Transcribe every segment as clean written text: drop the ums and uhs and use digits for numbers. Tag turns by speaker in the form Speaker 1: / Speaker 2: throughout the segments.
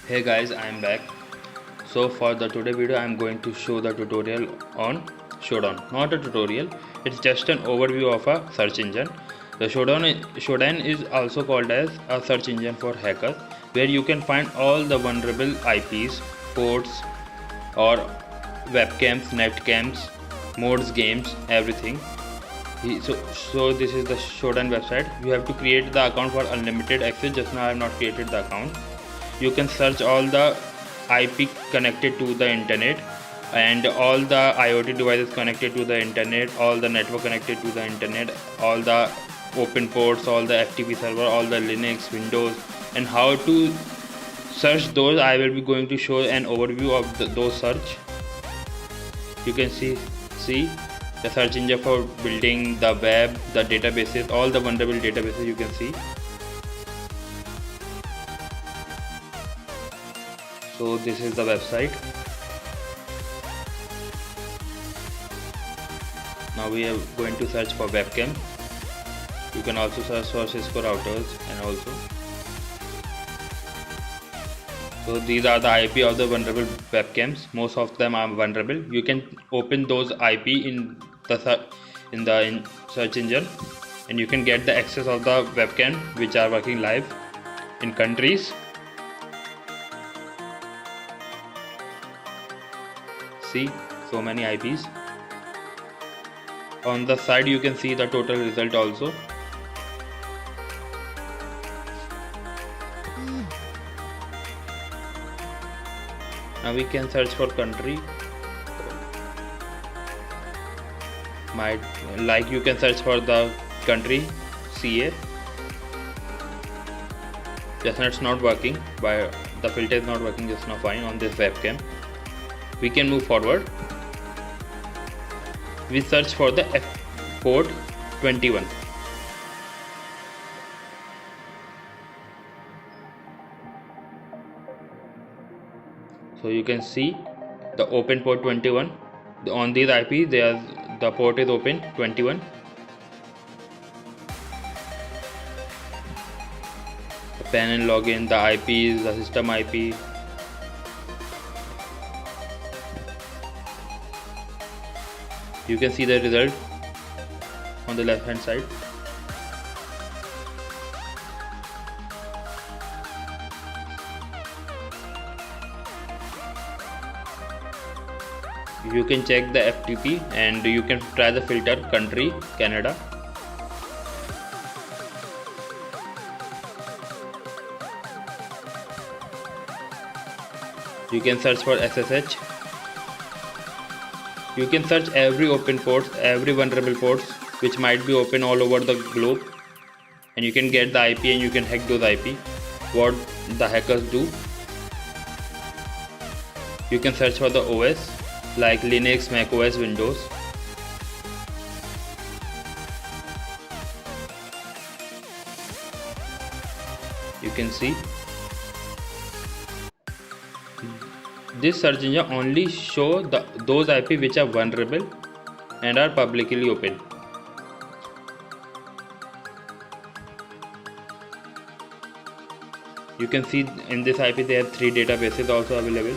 Speaker 1: Hey guys, I am back. So for the today video I am going to show the tutorial on Shodan. Not a tutorial, it's just an overview of a search engine. The Shodan is also called as a search engine for hackers, where you can find all the vulnerable IPs, ports or webcams, netcams, modes, games, everything. So this is the Shodan website. You have to create the account for unlimited access. Just now I have not created the account. You can search all the IP connected to the internet and all the IoT devices connected to the internet, all the network connected to the internet, all the open ports, all the FTP server, all the Linux, Windows, and how to search those. I will be going to show an overview of those search. You can see the search engine for building the web, the databases, all the vulnerable databases you can see. So this is the website. Now we are going to search for webcam. You can also search for Cisco routers and also. So these are the IP of the vulnerable webcams. Most of them are vulnerable. You can open those IP in the search engine, and you can get the access of the webcam which are working live in countries. See, so many IPs. On the side you can see the total result also. Now we can search for country. Like you can search for the country CA. Just now it's not working, but the filter is not working just now fine on this webcam. We can move forward. We search for the port 21. So you can see the open port 21. On these IP, the port is open 21. The panel login, the IPs, the system IP. You can see the result on the left hand side. You can check the FTP and you can try the filter country Canada. You can search for SSH. You can search every open ports, every vulnerable ports which might be open all over the globe, and you can get the IP and you can hack those IP. What the hackers do. You can search for the OS like Linux, Mac OS, Windows. You can see this search engine only show those IP which are vulnerable and are publicly open. You can see in this IP they have 3 databases also available.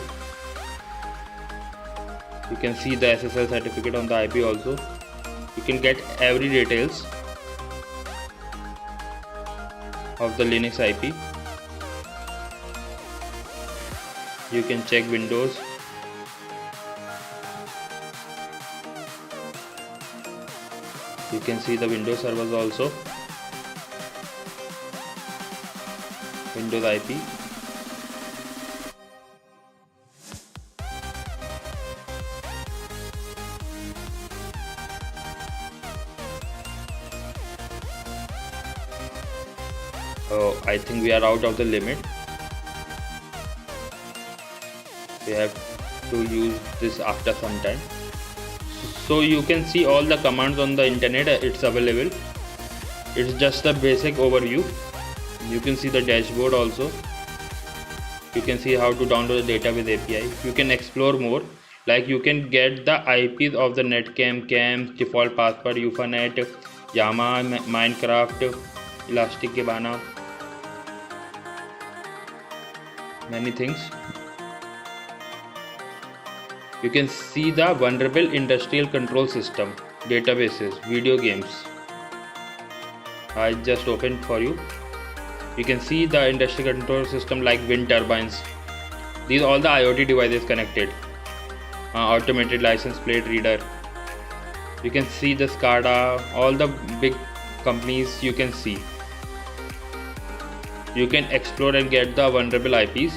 Speaker 1: You can see the SSL certificate on the IP also. You can get every details of the Linux IP. You can check Windows. You can see the Windows servers also. Windows IP. Oh, I think we are out of the limit. We have to use this after some time. So you can see all the commands on the internet, it's available. It's just a basic overview. You can see the dashboard also. You can see how to download the data with API. You can explore more, like you can get the IPs of the netcam, cams, default password, Ufanet, Yama, Minecraft, Elastic Kibana. many things. You can see the vulnerable industrial control system, databases, video games. I just opened for you. You can see the industrial control system like wind turbines. These are all the IoT devices connected. Automated license plate reader. You can see the SCADA, all the big companies you can see. You can explore and get the vulnerable IPs.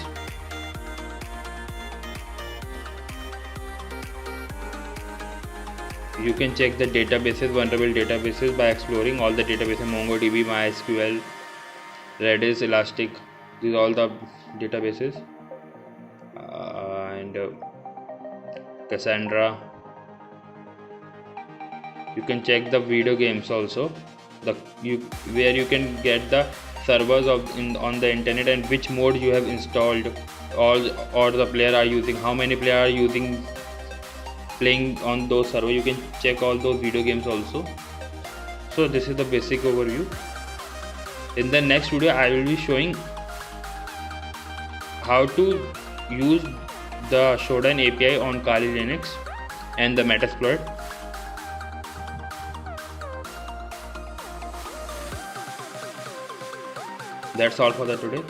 Speaker 1: You can check the databases, vulnerable databases by exploring all the databases, MongoDB, MySQL, Redis, Elastic. These are all the databases, and Cassandra. You can check the video games also, where you can get the servers on the internet and which mode you have installed, or the player are using, how many players are using, playing on those servers. You can check all those video games also. So this is the basic overview. In the next video I will be showing how to use the Shodan API on Kali Linux and the Metasploit. That's all for the today.